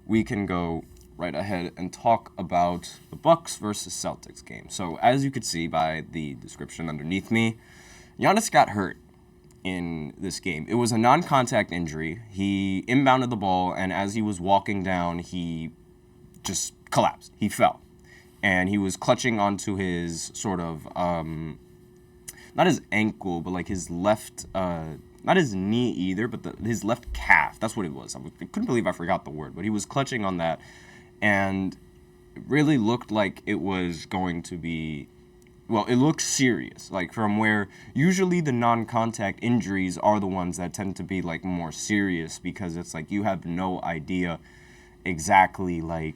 we can go right ahead and talk about the Bucks versus Celtics game. So as you could see by the description underneath me, Giannis got hurt in this game. It was a non-contact injury. He inbounded the ball, and as he was walking down, he just collapsed. He fell. And he was clutching onto his sort of, not his ankle, but like his left, not his knee either, but his left calf. That's what it was. I couldn't believe I forgot the word, but he was clutching on that. And it really looked like it was going to be, well, it looked serious. Like from where usually the non-contact injuries are the ones that tend to be like more serious, because it's like you have no idea exactly like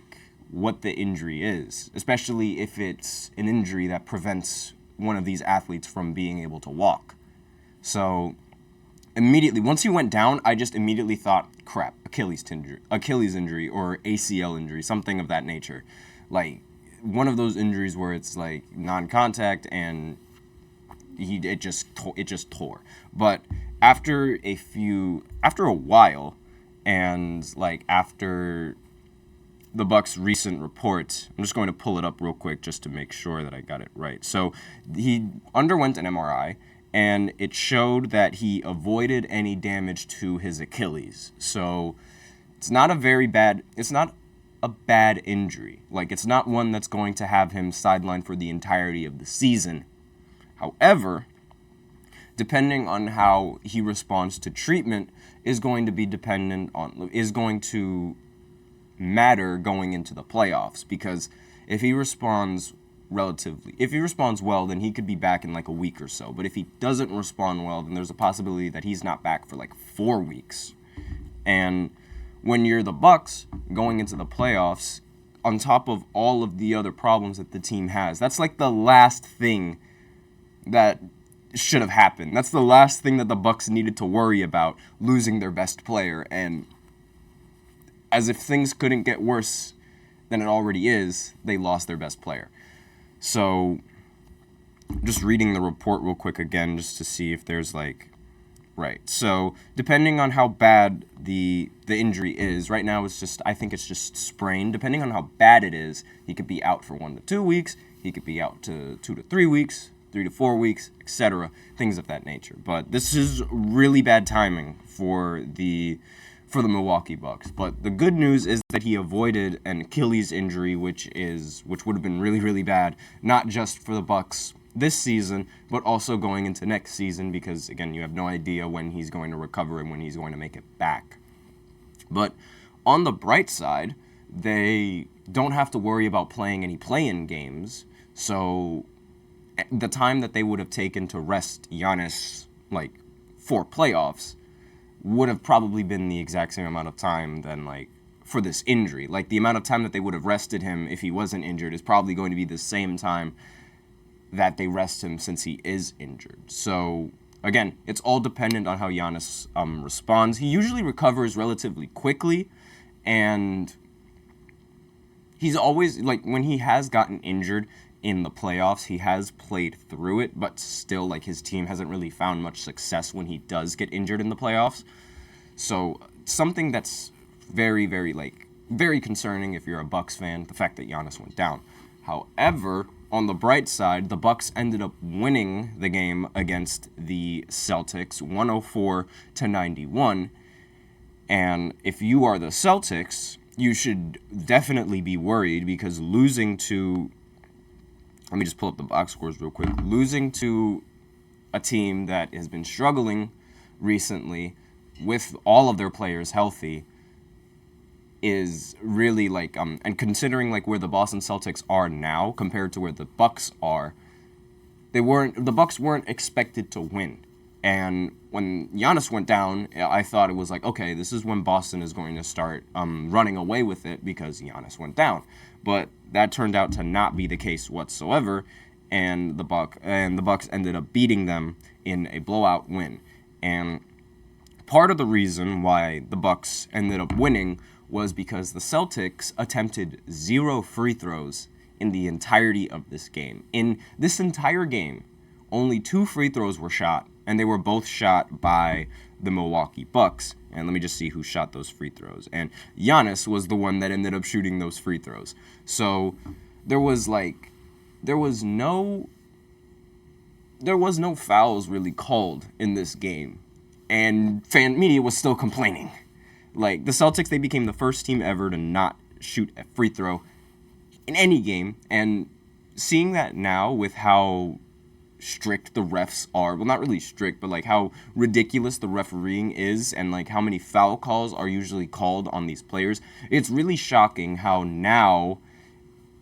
what the injury is, especially if it's an injury that prevents one of these athletes from being able to walk. So immediately, once he went down, I just immediately thought, crap, Achilles injury or ACL injury, something of that nature. Like one of those injuries where it's like non-contact and it just tore. But after a while, and like after the Bucks' recent report, I'm just going to pull it up real quick just to make sure that I got it right. So he underwent an MRI, and it showed that he avoided any damage to his Achilles. So it's not a bad injury. Like, it's not one that's going to have him sidelined for the entirety of the season. However, depending on how he responds to treatment is going to matter going into the playoffs, because if he responds well, then he could be back in like a week or so. But if he doesn't respond well, then there's a possibility that he's not back for like 4 weeks. And when you're the Bucks going into the playoffs, on top of all of the other problems that the team has, that's like the last thing that should have happened. That's the last thing that the Bucks needed to worry about, losing their best player. And as if things couldn't get worse than it already is, they lost their best player. So, just reading the report real quick again, just to see if there's like, right. So, depending on how bad the injury is, right now I think it's just sprained. Depending on how bad it is, he could be out for 1 to 2 weeks. He could be out to 2 to 3 weeks, 3 to 4 weeks, etc. Things of that nature. But this is really bad timing for the Milwaukee Bucks. But the good news is that he avoided an Achilles injury, which would have been really, really bad, not just for the Bucks this season, but also going into next season, because again, you have no idea when he's going to recover and when he's going to make it back. But on the bright side, they don't have to worry about playing any play-in games. So the time that they would have taken to rest Giannis like for playoffs would have probably been the exact same amount of time than like for this injury. Like the amount of time that they would have rested him if he wasn't injured is probably going to be the same time that they rest him since he is injured. So again, it's all dependent on how Giannis responds. He usually recovers relatively quickly, and he's always, like, when he has gotten injured in the playoffs, he has played through it, but still, like, his team hasn't really found much success when he does get injured in the playoffs. So something that's very, very, like, very concerning if you're a Bucks fan, the fact that Giannis went down. However, on the bright side, the Bucks ended up winning the game against the Celtics 104-91. And if you are the Celtics, you should definitely be worried, because losing to, let me just pull up the box scores real quick, losing to a team that has been struggling recently with all of their players healthy is really like, and considering like where the Boston Celtics are now compared to where the Bucks are, the Bucks weren't expected to win. And when Giannis went down, I thought it was like, okay, this is when Boston is going to start running away with it because Giannis went down. But that turned out to not be the case whatsoever, and the Bucks ended up beating them in a blowout win. And part of the reason why the Bucks ended up winning was because the Celtics attempted 0 free throws in the entirety of this game. In this entire game, only 2 free throws were shot, and they were both shot by the Milwaukee Bucks. And let me just see who shot those free throws. And Giannis was the one that ended up shooting those free throws. So there was no fouls really called in this game. And fan media was still complaining. Like, the Celtics, they became the first team ever to not shoot a free throw in any game. And seeing that now with how strict the refs are, well, not really strict, but like how ridiculous the refereeing is and like how many foul calls are usually called on these players, it's really shocking how now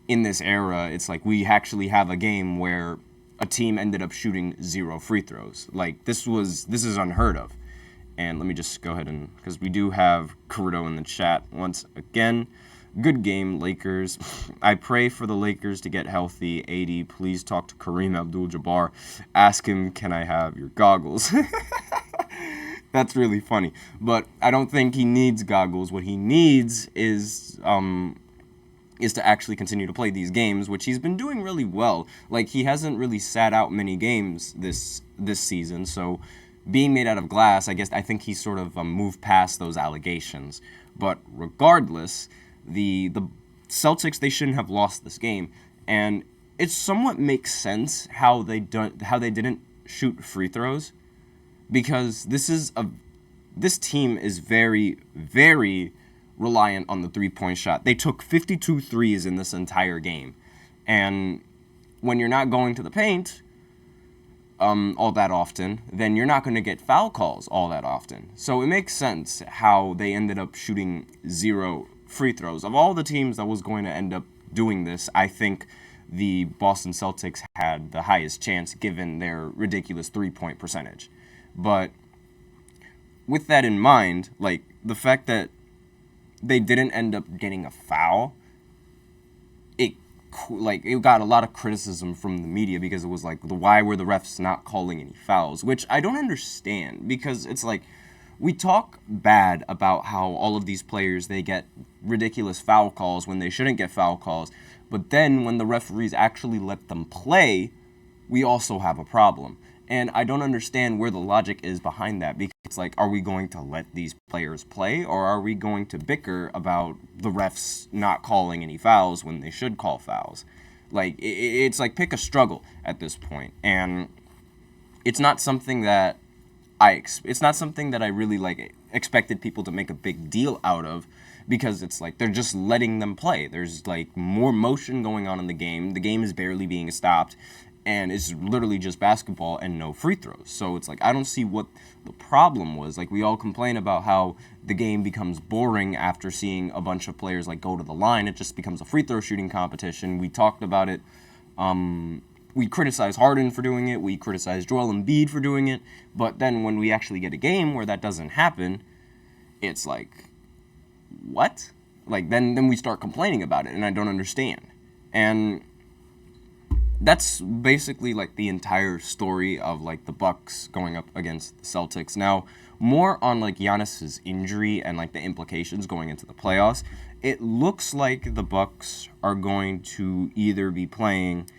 in this era it's like we actually have a game where a team ended up shooting 0 free throws. Like, this is unheard of. And let me just go ahead and, because we do have Kurudo in the chat once again. Good game, Lakers. I pray for the Lakers to get healthy. AD, please talk to Kareem Abdul-Jabbar. Ask him, can I have your goggles? That's really funny. But I don't think he needs goggles. What he needs is to actually continue to play these games, which he's been doing really well. Like, he hasn't really sat out many games this season, so being made out of glass, I think he sort of moved past those allegations. But regardless, the Celtics, they shouldn't have lost this game, and it somewhat makes sense how they didn't shoot free throws, because this team is very, very reliant on the three-point shot. They took 52 threes in this entire game, and when you're not going to the paint all that often, then you're not going to get foul calls all that often. So it makes sense how they ended up shooting 0 free throws. Of all the teams that was going to end up doing this, I think the Boston Celtics had the highest chance given their ridiculous three-point percentage. But with that in mind, like, the fact that they didn't end up getting a foul, it got a lot of criticism from the media, because it was like, why were the refs not calling any fouls? Which I don't understand, because it's like, we talk bad about how all of these players, they get ridiculous foul calls when they shouldn't get foul calls, but then when the referees actually let them play, we also have a problem. And I don't understand where the logic is behind that, because it's like, are we going to let these players play, or are we going to bicker about the refs not calling any fouls when they should call fouls? Like, it's like, pick a struggle at this point. And it's not something that I really like expected people to make a big deal out of, because it's like they're just letting them play. There's like more motion going on in the game. The game is barely being stopped, and it's literally just basketball and no free throws. So it's like, I don't see what the problem was. Like, we all complain about how the game becomes boring after seeing a bunch of players like go to the line. It just becomes a free throw shooting competition. We talked about it. We criticize Harden for doing it. We criticize Joel Embiid for doing it. But then when we actually get a game where that doesn't happen, it's like, what? Like, then we start complaining about it, and I don't understand. And that's basically like the entire story of like the Bucks going up against the Celtics. Now, more on like Giannis's injury and like the implications going into the playoffs. It looks like the Bucks are going to either be playing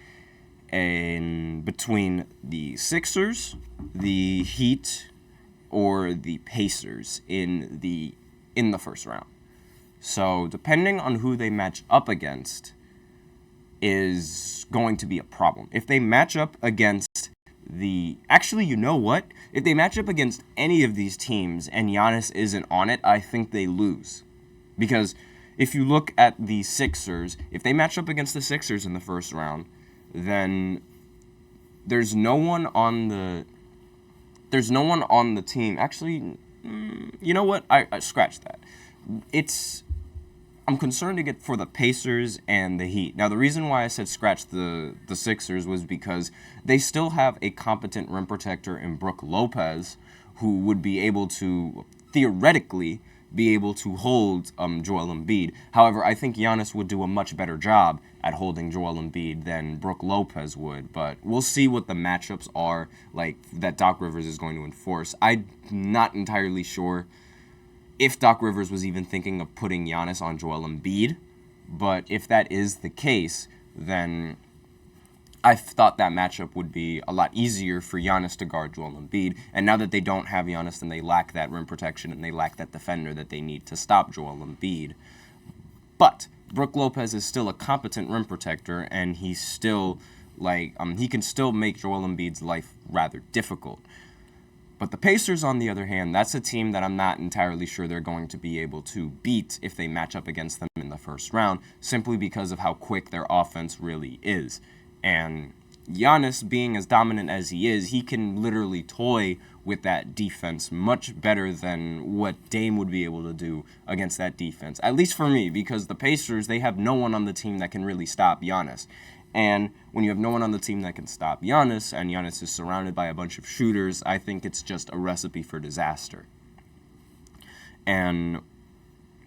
between the Sixers, the Heat, or the Pacers in the first round. So depending on who they match up against is going to be a problem. If they match up against actually, you know what? If they match up against any of these teams and Giannis isn't on it, I think they lose. Because if you look at the Sixers, if they match up against the Sixers in the first round, then there's no one on the team. Actually, you know what? I scratch that. I'm concerned to get for the Pacers and the Heat. Now, the reason why I said scratch the Sixers was because they still have a competent rim protector in Brook Lopez, who would be able to, theoretically, be able to hold Joel Embiid. However, I think Giannis would do a much better job at holding Joel Embiid than Brook Lopez would. But we'll see what the matchups are like that Doc Rivers is going to enforce. I'm not entirely sure if Doc Rivers was even thinking of putting Giannis on Joel Embiid. But if that is the case, then I thought that matchup would be a lot easier for Giannis to guard Joel Embiid, and now that they don't have Giannis, then they lack that rim protection and they lack that defender that they need to stop Joel Embiid. But Brook Lopez is still a competent rim protector, and he's still he can still make Joel Embiid's life rather difficult. But the Pacers, on the other hand, that's a team that I'm not entirely sure they're going to be able to beat if they match up against them in the first round, simply because of how quick their offense really is. And Giannis, being as dominant as he is, he can literally toy with that defense much better than what Dame would be able to do against that defense. At least for me, because the Pacers, they have no one on the team that can really stop Giannis. And when you have no one on the team that can stop Giannis, and Giannis is surrounded by a bunch of shooters, I think it's just a recipe for disaster. And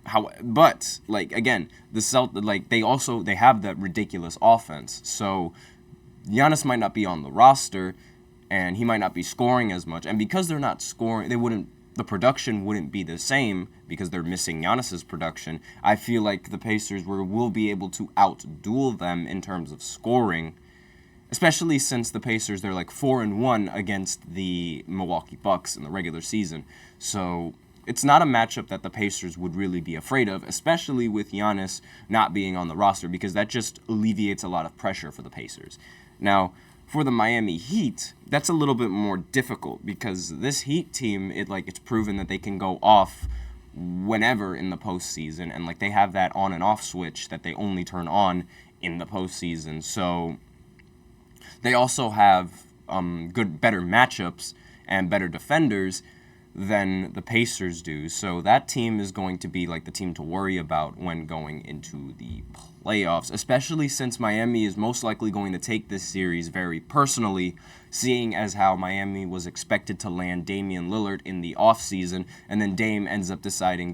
again, they have that ridiculous offense. So Giannis might not be on the roster, and he might not be scoring as much. And because they're not scoring, the production wouldn't be the same because they're missing Giannis's production. I feel like the Pacers will be able to out-duel them in terms of scoring, especially since the Pacers, they're 4-1 against the Milwaukee Bucks in the regular season. So it's not a matchup that the Pacers would really be afraid of, especially with Giannis not being on the roster, because that just alleviates a lot of pressure for the Pacers. Now, for the Miami Heat, that's a little bit more difficult because this Heat team, it's proven that they can go off whenever in the postseason, and they have that on and off switch that they only turn on in the postseason. So they also have better matchups and better defenders than the Pacers do. So that team is going to be the team to worry about when going into the playoffs, especially since Miami is most likely going to take this series very personally, seeing as how Miami was expected to land Damian Lillard in the offseason, and then Dame ends up getting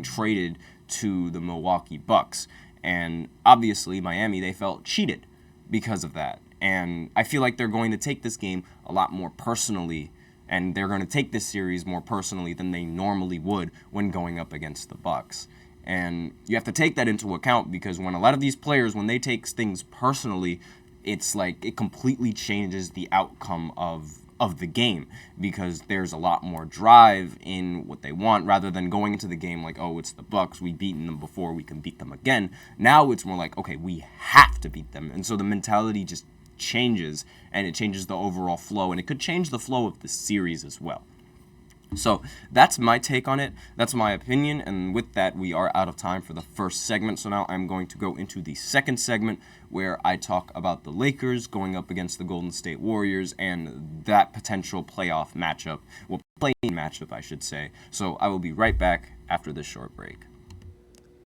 traded to the Milwaukee Bucks. And obviously Miami, they felt cheated because of that. And I feel like they're going to take this game a lot more personally, and they're going to take this series more personally than they normally would when going up against the Bucks. And you have to take that into account because when a lot of these players, when they take things personally, it's it completely changes the outcome of the game because there's a lot more drive in what they want rather than going into the game it's the Bucks, we've beaten them before, we can beat them again. Now it's more okay, we have to beat them. And so the mentality just changes, and it changes the overall flow, and it could change the flow of the series as well. So that's my take on it. That's my opinion. And with that, we are out of time for the first segment. So now I'm going to go into the second segment where I talk about the Lakers going up against the Golden State Warriors and that potential playoff matchup. Well, play-in matchup, I should say. So I will be right back after this short break.